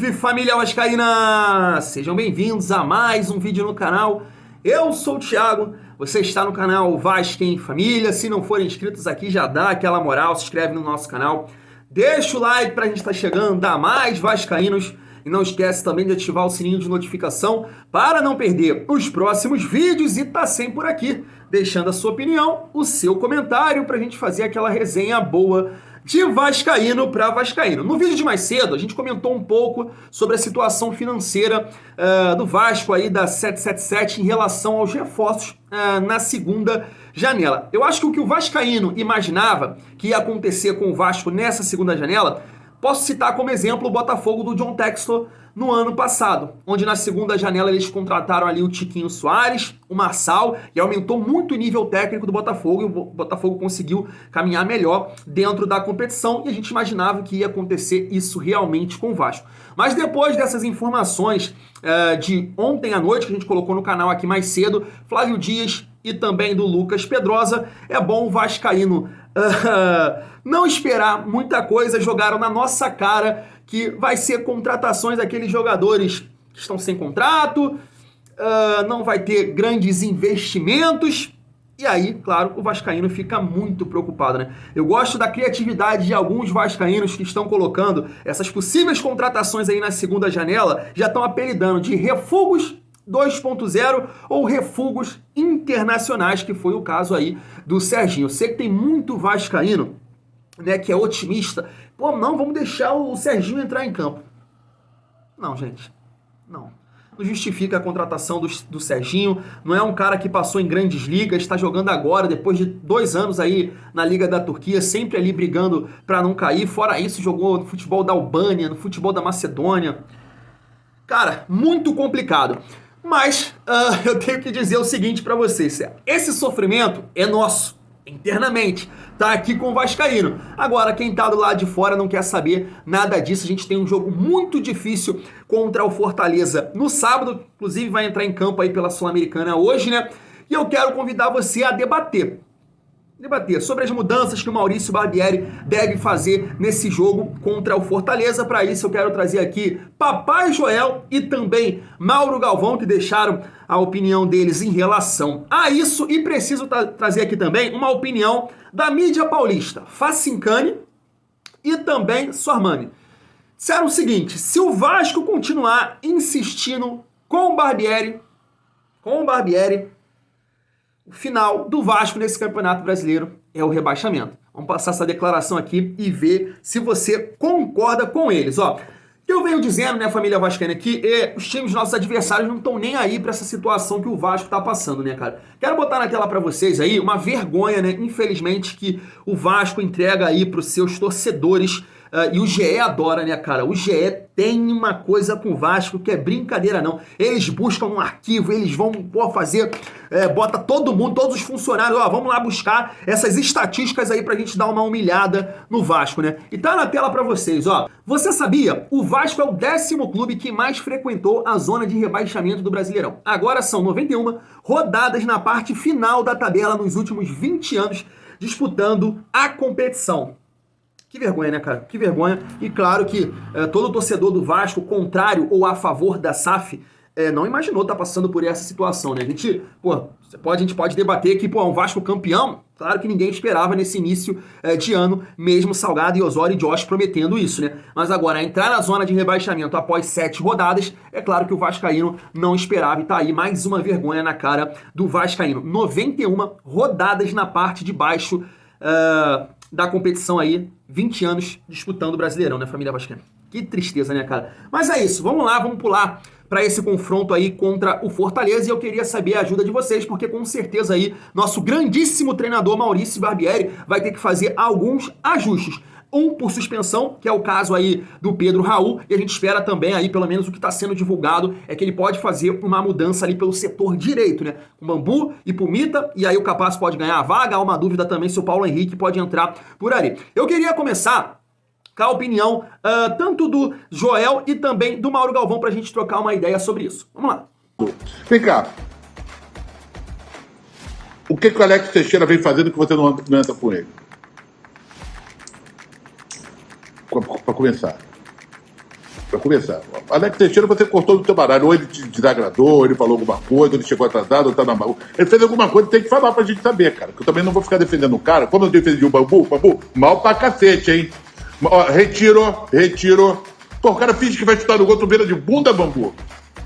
Salve família vascaína! Sejam bem-vindos a mais um vídeo no canal. Eu sou o Thiago, você está no canal Vasco em Família. Se não forem inscritos aqui, já dá aquela moral, se inscreve no nosso canal. Deixa o like pra gente estar chegando a mais vascaínos. E não esquece também de ativar o sininho de notificação para não perder os próximos vídeos e tá sempre por aqui, deixando a sua opinião, o seu comentário pra gente fazer aquela resenha boa de vascaíno para vascaíno. No vídeo de mais cedo, a gente comentou um pouco sobre a situação financeira do Vasco aí da 777 em relação aos reforços na segunda janela. Eu acho que o que o vascaíno imaginava que ia acontecer com o Vasco nessa segunda janela, posso citar como exemplo o Botafogo do John Textor no ano passado, onde na segunda janela eles contrataram ali o Tiquinho Soares, o Marçal, e aumentou muito o nível técnico do Botafogo, e o Botafogo conseguiu caminhar melhor dentro da competição, e a gente imaginava que ia acontecer isso realmente com o Vasco. Mas depois dessas informações de ontem à noite, que a gente colocou no canal aqui mais cedo, Flávio Dias e também do Lucas Pedrosa, é bom o vascaíno não esperar muita coisa. Jogaram na nossa cara que vai ser contratações daqueles jogadores que estão sem contrato, não vai ter grandes investimentos, e aí, claro, o vascaíno fica muito preocupado, né? Eu gosto da criatividade de alguns vascaínos que estão colocando essas possíveis contratações aí na segunda janela, já estão apelidando de refugos 2.0 ou refugos internacionais, que foi o caso aí do Serginho. Eu sei que tem muito vascaíno, né, que é otimista. Pô, não, vamos deixar o Serginho entrar em campo. Não, gente, não justifica a contratação do Serginho. Não é um cara que passou em grandes ligas, está jogando agora, depois de 2 anos aí na Liga da Turquia, sempre ali brigando para não cair. Fora isso, jogou no futebol da Albânia, no futebol da Macedônia. Cara, muito complicado. Mas eu tenho que dizer o seguinte para vocês: esse sofrimento é nosso, internamente, tá aqui com o vascaíno. Agora, quem tá do lado de fora não quer saber nada disso. A gente tem um jogo muito difícil contra o Fortaleza no sábado, inclusive vai entrar em campo aí pela Sul-Americana hoje, né? E eu quero convidar você a debater sobre as mudanças que o Maurício Barbieri deve fazer nesse jogo contra o Fortaleza. Para isso eu quero trazer aqui Papai Joel e também Mauro Galvão, que deixaram a opinião deles em relação a isso, e preciso trazer aqui também uma opinião da mídia paulista, Facincani e também Sormani. Disseram o seguinte: se o Vasco continuar insistindo com o Barbieri, o final do Vasco nesse Campeonato Brasileiro é o rebaixamento. Vamos passar essa declaração aqui e ver se você concorda com eles. Ó, eu venho dizendo, né, família vascaína, que os times, nossos adversários, não estão nem aí para essa situação que o Vasco tá passando, né, cara? Quero botar na tela para vocês aí uma vergonha, né, infelizmente, que o Vasco entrega aí pros seus torcedores. E o GE adora, né, cara? O GE tem uma coisa com o Vasco que é brincadeira, não. Eles buscam um arquivo, eles vão fazer, bota todo mundo, todos os funcionários, ó, vamos lá buscar essas estatísticas aí pra gente dar uma humilhada no Vasco, né? E tá na tela pra vocês, ó. Você sabia? O Vasco é o 10º clube que mais frequentou a zona de rebaixamento do Brasileirão. Agora são 91 rodadas na parte final da tabela nos últimos 20 anos disputando a competição. Que vergonha, né, cara? Que vergonha. E claro que todo torcedor do Vasco, contrário ou a favor da SAF, não imaginou estar passando por essa situação, né? A gente pode debater que, um Vasco campeão, claro que ninguém esperava nesse início de ano, mesmo Salgado e Osório e Josh prometendo isso, né? Mas agora, entrar na zona de rebaixamento após 7 rodadas, é claro que o vascaíno não esperava, e tá aí mais uma vergonha na cara do vascaíno. 91 rodadas na parte de baixo da competição aí, 20 anos disputando o Brasileirão, né, família vascaína? Que tristeza, né, cara? Mas é isso, vamos lá, vamos pular para esse confronto aí contra o Fortaleza, e eu queria saber a ajuda de vocês, porque com certeza aí nosso grandíssimo treinador Maurício Barbieri vai ter que fazer alguns ajustes. Um por suspensão, que é o caso aí do Pedro Raul, e a gente espera também aí, pelo menos o que está sendo divulgado, é que ele pode fazer uma mudança ali pelo setor direito, né? Com Bambu e Pumita, e aí o Capaz pode ganhar a vaga. Há uma dúvida também se o Paulo Henrique pode entrar por ali. Eu queria começar com a opinião tanto do Joel e também do Mauro Galvão, para a gente trocar uma ideia sobre isso. Vamos lá. Vem cá. O que o Alex Teixeira vem fazendo que você não entra com ele? Para começar. Pra começar. Alex Teixeira você cortou do teu baralho. Ou ele te desagradou, ou ele falou alguma coisa, ou ele chegou atrasado, ou tá na mão. Ele fez alguma coisa, tem que falar pra gente saber, cara. Que eu também não vou ficar defendendo o cara. Como eu defendi o Bambu, mal pra cacete, hein? Ó, retiro. Pô, o cara finge que vai chutar no gol, tu beira de bunda, Bambu.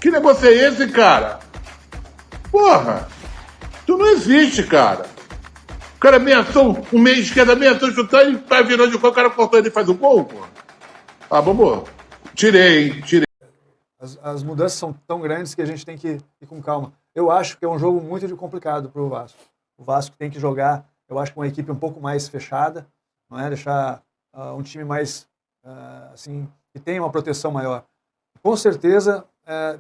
Que negócio é esse, cara? Porra! Tu não existe, cara. O cara ameaçou, um meio esquerda ameaçou chutar e virou de gol, o cara cortou ele e faz o gol, pô. Ah, Bambu. Tirei. As mudanças são tão grandes que a gente tem que ir com calma. Eu acho que é um jogo muito complicado para o Vasco. O Vasco tem que jogar, eu acho, com uma equipe um pouco mais fechada, não é? Deixar um time mais, assim, que tenha uma proteção maior. Com certeza,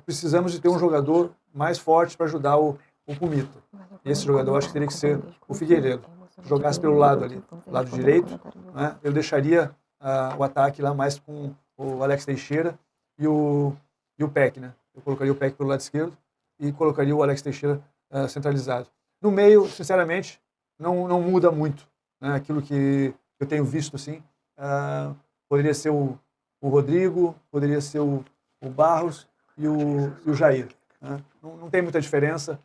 precisamos de ter um jogador mais forte para ajudar o Pumita. Esse jogador, eu acho que teria que ser o Figueiredo. Jogasse pelo lado ali, lado direito, né? Eu deixaria o ataque lá mais com o Alex Teixeira e o Peck, né? Eu colocaria o Peck pelo lado esquerdo e colocaria o Alex Teixeira centralizado. No meio, sinceramente, não muda muito, né? Aquilo que eu tenho visto, assim, poderia ser o Rodrigo, poderia ser o Barros e o Jair, né? Não tem muita diferença,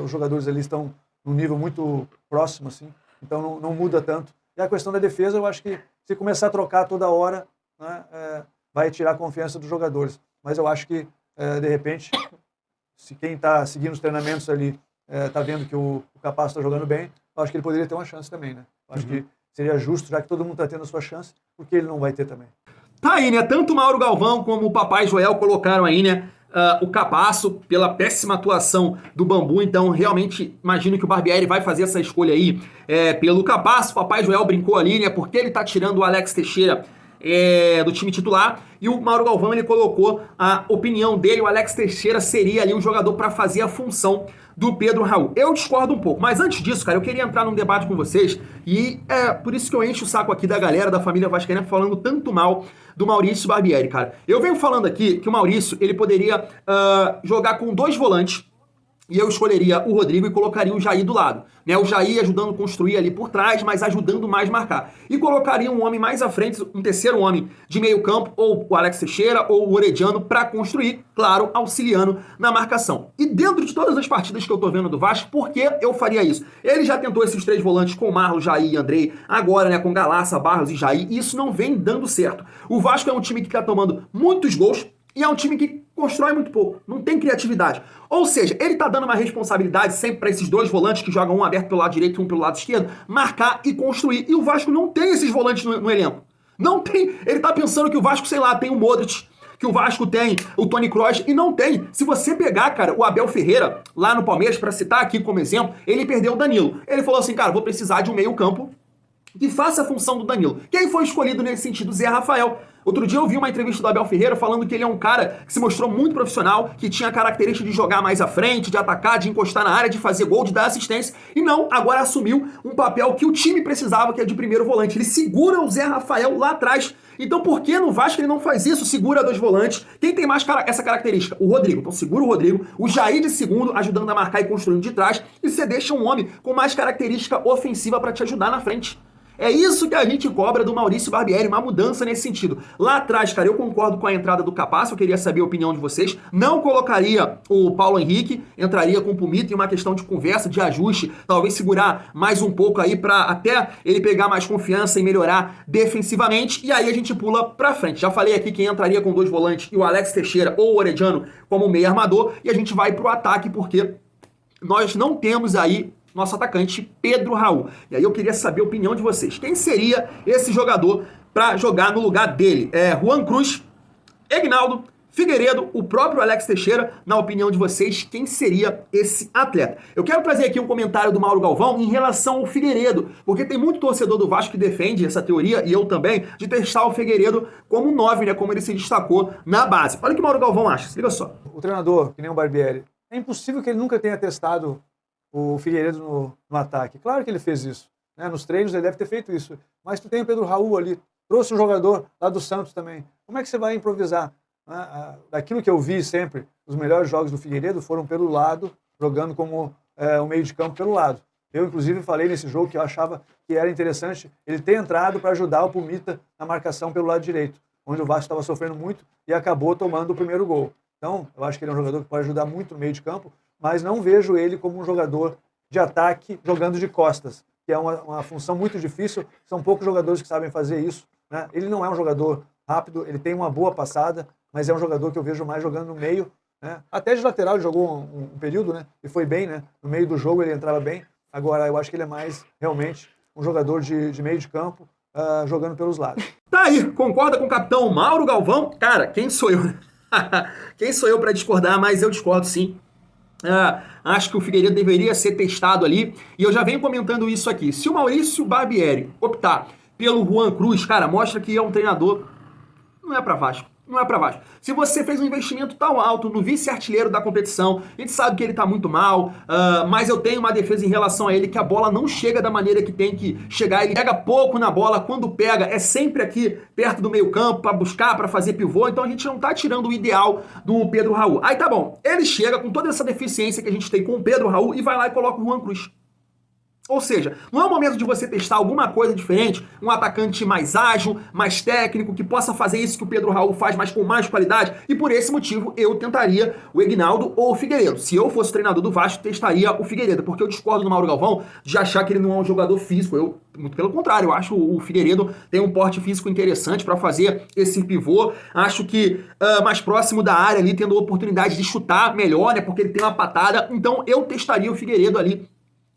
os jogadores ali estão num nível muito próximo, assim, então não muda tanto. E a questão da defesa, eu acho que se começar a trocar toda hora, né, vai tirar a confiança dos jogadores. Mas eu acho que, de repente, se quem está seguindo os treinamentos ali está vendo que o Capasso está jogando bem, eu acho que ele poderia ter uma chance também, né? Eu acho que seria justo, já que todo mundo está tendo a sua chance, porque ele não vai ter também. Tá aí, né? Tanto o Mauro Galvão como o Papai Joel colocaram aí, né? O Capasso pela péssima atuação do Bambu, então realmente imagino que o Barbieri vai fazer essa escolha aí pelo Capasso. O Papai Joel brincou ali, né? Porque ele tá tirando o Alex Teixeira do time titular, e o Mauro Galvão ele colocou a opinião dele, o Alex Teixeira seria ali o jogador para fazer a função do Pedro Raul. Eu discordo um pouco, mas antes disso, cara, eu queria entrar num debate com vocês, e por isso que eu encho o saco aqui da galera da família vascaína falando tanto mal do Maurício Barbieri, cara. Eu venho falando aqui que o Maurício, ele poderia jogar com 2 volantes, e eu escolheria o Rodrigo e colocaria o Jair do lado, né? O Jair ajudando a construir ali por trás, mas ajudando mais a marcar. E colocaria um homem mais à frente, um terceiro homem de meio campo, ou o Alex Teixeira, ou o Orediano, para construir, claro, auxiliando na marcação. E dentro de todas as partidas que eu tô vendo do Vasco, por que eu faria isso? Ele já tentou esses 3 volantes com Marlon, Jair e Andrei, agora, né, com Galaça, Barros e Jair, e isso não vem dando certo. O Vasco é um time que tá tomando muitos gols, e é um time que constrói muito pouco, não tem criatividade. Ou seja, ele tá dando uma responsabilidade sempre para esses 2 volantes que jogam um aberto pelo lado direito e um pelo lado esquerdo, marcar e construir. E o Vasco não tem esses volantes no elenco. Não tem. Ele tá pensando que o Vasco, sei lá, tem o Modric, que o Vasco tem o Toni Kroos, e não tem. Se você pegar, cara, o Abel Ferreira, lá no Palmeiras, para citar aqui como exemplo, ele perdeu o Danilo. Ele falou assim, cara, vou precisar de um meio campo que faça a função do Danilo. Quem foi escolhido nesse sentido? Zé Rafael. Outro dia eu vi uma entrevista do Abel Ferreira falando que ele é um cara que se mostrou muito profissional, que tinha a característica de jogar mais à frente, de atacar, de encostar na área, de fazer gol, de dar assistência, e não, agora assumiu um papel que o time precisava, que é de primeiro volante. Ele segura o Zé Rafael lá atrás. Então por que no Vasco ele não faz isso? Segura 2 volantes. Quem tem mais essa característica? O Rodrigo. Então segura o Rodrigo, o Jair de segundo, ajudando a marcar e construindo de trás, e você deixa um homem com mais característica ofensiva para te ajudar na frente. É isso que a gente cobra do Maurício Barbieri, uma mudança nesse sentido. Lá atrás, cara, eu concordo com a entrada do Capasso, eu queria saber a opinião de vocês. Não colocaria o Paulo Henrique, entraria com o Pumita em uma questão de conversa, de ajuste, talvez segurar mais um pouco aí para até ele pegar mais confiança e melhorar defensivamente, e aí a gente pula pra frente. Já falei aqui quem entraria com 2 volantes, e o Alex Teixeira ou o Orediano como meio armador, e a gente vai pro ataque porque nós não temos aí nosso atacante Pedro Raul. E aí eu queria saber a opinião de vocês. Quem seria esse jogador para jogar no lugar dele? Juan Cruz, Egnaldo, Figueiredo, o próprio Alex Teixeira. Na opinião de vocês, quem seria esse atleta? Eu quero trazer aqui um comentário do Mauro Galvão em relação ao Figueiredo, porque tem muito torcedor do Vasco que defende essa teoria, e eu também, de testar o Figueiredo como 9, né, como ele se destacou na base. Olha o que o Mauro Galvão acha, se liga só. O treinador, que nem o Barbieri, é impossível que ele nunca tenha testado o Figueiredo no ataque. Claro que ele fez isso, né? Nos treinos ele deve ter feito isso. Mas tu tem o Pedro Raul ali, trouxe um jogador lá do Santos também. Como é que você vai improvisar? Daquilo que eu vi sempre, os melhores jogos do Figueiredo foram pelo lado, jogando como o meio de campo pelo lado. Eu, inclusive, falei nesse jogo que eu achava que era interessante ele ter entrado para ajudar o Pumita na marcação pelo lado direito, onde o Vasco estava sofrendo muito e acabou tomando o primeiro gol. Então, eu acho que ele é um jogador que pode ajudar muito no meio de campo, mas não vejo ele como um jogador de ataque jogando de costas, que é uma função muito difícil. São poucos jogadores que sabem fazer isso, né? Ele não é um jogador rápido, ele tem uma boa passada, mas é um jogador que eu vejo mais jogando no meio, né? Até de lateral ele jogou um período, né? E foi bem, né? No meio do jogo ele entrava bem. Agora, eu acho que ele é mais, realmente, um jogador de meio de campo, jogando pelos lados. Tá aí, concorda com o capitão Mauro Galvão? Cara, quem sou eu? Quem sou eu para discordar, mas eu discordo sim. Acho que o Figueiredo deveria ser testado ali, e eu já venho comentando isso aqui. Se o Maurício Barbieri optar pelo Juan Cruz, cara, mostra que é um treinador, não é para Vasco. Não é para Vasco. Se você fez um investimento tão alto no vice-artilheiro da competição, a gente sabe que ele tá muito mal, mas eu tenho uma defesa em relação a ele, que a bola não chega da maneira que tem que chegar. Ele pega pouco na bola, quando pega é sempre aqui perto do meio campo para buscar, para fazer pivô, então a gente não tá tirando o ideal do Pedro Raul. Aí tá bom, ele chega com toda essa deficiência que a gente tem com o Pedro Raul e vai lá e coloca o Juan Cruz. Ou seja, não é o momento de você testar alguma coisa diferente, um atacante mais ágil, mais técnico, que possa fazer isso que o Pedro Raul faz, mas com mais qualidade, e por esse motivo eu tentaria o Egnaldo ou o Figueiredo. Se eu fosse treinador do Vasco, testaria o Figueiredo, porque eu discordo do Mauro Galvão de achar que ele não é um jogador físico. Muito pelo contrário, eu acho o Figueiredo tem um porte físico interessante para fazer esse pivô. Acho que mais próximo da área ali, tendo oportunidade de chutar melhor, né, porque ele tem uma patada, então eu testaria o Figueiredo ali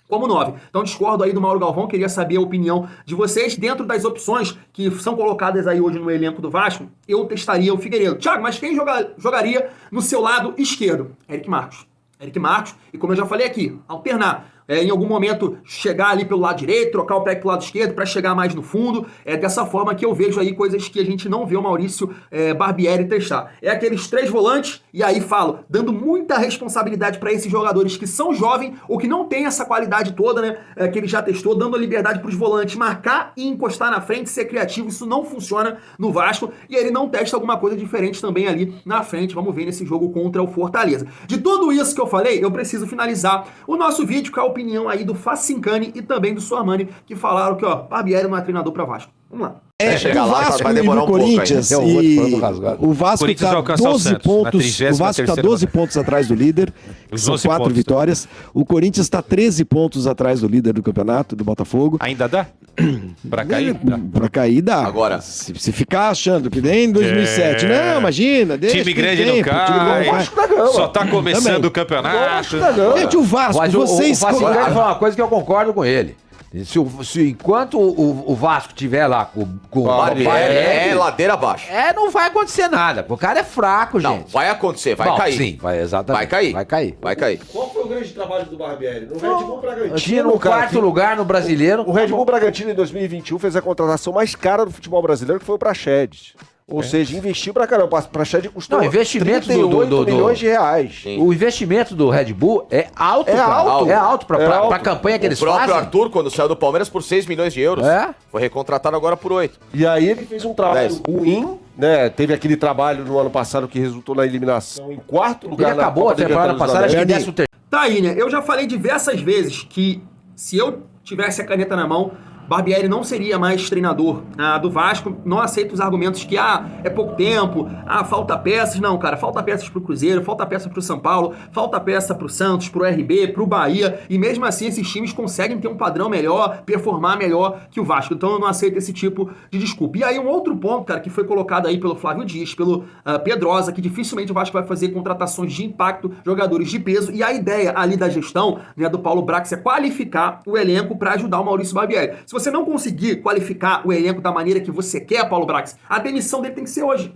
como 9. Então discordo aí do Mauro Galvão, queria saber a opinião de vocês. Dentro das opções que são colocadas aí hoje no elenco do Vasco, eu testaria o Figueiredo. Thiago, mas quem jogaria no seu lado esquerdo? Eric Marcos. Eric Marcos, e como eu já falei aqui, alternar. Em algum momento chegar ali pelo lado direito, trocar o pé pro lado esquerdo para chegar mais no fundo. É dessa forma que eu vejo aí coisas que a gente não vê o Maurício Barbieri testar. É aqueles 3 volantes, e aí falo, dando muita responsabilidade para esses jogadores que são jovens ou que não têm essa qualidade toda, né? Que ele já testou, dando a liberdade para os volantes marcar e encostar na frente, ser criativo. Isso não funciona no Vasco, e ele não testa alguma coisa diferente também ali na frente. Vamos ver nesse jogo contra o Fortaleza. De tudo isso que eu falei, eu preciso finalizar o nosso vídeo com a opinião aí do Facincani e também do Suarmani, que falaram que, Barbieri não é treinador para Vasco. Vamos lá. O Vasco vai demorar um Corinthians pouco o Vasco está 12 pontos, o Vasco está 12 pontos atrás do líder, são 4 vitórias. O Corinthians está 13 pontos atrás do líder do campeonato, do Botafogo. Ainda dá? Pra cair? Pra cair dá. Agora, se ficar achando que nem em 2007, não, imagina, deixa time grande não cai, só tá começando o campeonato. Gente, o Vasco, vocês... O Vasco vai falar uma coisa que eu concordo com ele. Enquanto o Vasco tiver lá com o Barbieri, ladeira abaixo. Não vai acontecer nada. O cara é fraco, gente. Não, vai acontecer, vai cair. Sim, vai, exatamente. Vai cair. Qual foi o grande trabalho do Barbieri? No Red Bull Bragantino. Tinha no quarto lugar no Brasileiro. O Red Bull Bragantino em 2021 fez a contratação mais cara do futebol brasileiro, que foi o Praxedes. Ou seja, investiu pra caramba. O Praxedes custou investimento 38 milhões de reais. Sim. O investimento do Red Bull é alto, cara. É alto pra campanha que eles fazem. O próprio Arthur, quando saiu do Palmeiras por 6 milhões de euros, foi recontratado agora por 8. E aí ele fez um trabalho ruim, né? Teve aquele trabalho no ano passado que resultou na eliminação em 4º lugar. Ele acabou a temporada passada, acho que 13º. Tá aí, né? Eu já falei diversas vezes que se eu tivesse a caneta na mão, Barbieri não seria mais treinador do Vasco. Não aceito os argumentos que é pouco tempo, falta peças. Não, cara, falta peças pro Cruzeiro, falta peça pro São Paulo, falta peça pro Santos, pro RB, pro Bahia, e mesmo assim esses times conseguem ter um padrão melhor, performar melhor que o Vasco. Então eu não aceito esse tipo de desculpa. E aí um outro ponto, cara, que foi colocado aí pelo Flávio Dias, pelo Pedrosa, que dificilmente o Vasco vai fazer contratações de impacto, jogadores de peso, e a ideia ali da gestão, né, do Paulo Brax é qualificar o elenco para ajudar o Maurício Barbieri. Se você não conseguir qualificar o elenco da maneira que você quer, Paulo Brax, a demissão dele tem que ser hoje.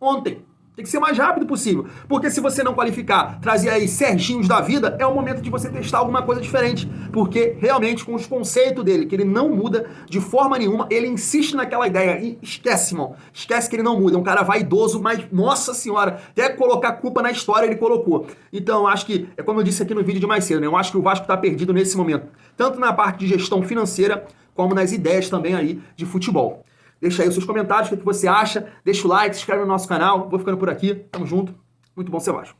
Ontem. Tem que ser o mais rápido possível. Porque se você não qualificar, trazer aí Serginhos da vida, é o momento de você testar alguma coisa diferente. Porque realmente, com os conceitos dele, que ele não muda de forma nenhuma, ele insiste naquela ideia. E esquece, irmão. Esquece que ele não muda. É um cara vaidoso, mas, nossa senhora, até colocar culpa na história ele colocou. Então, eu acho que, é como eu disse aqui no vídeo de mais cedo, né? Eu acho que o Vasco tá perdido nesse momento. Tanto na parte de gestão financeira, como nas ideias também aí de futebol. Deixa aí os seus comentários, o que você acha. Deixa o like, se inscreve no nosso canal. Vou ficando por aqui. Tamo junto. Muito bom ser Vasco.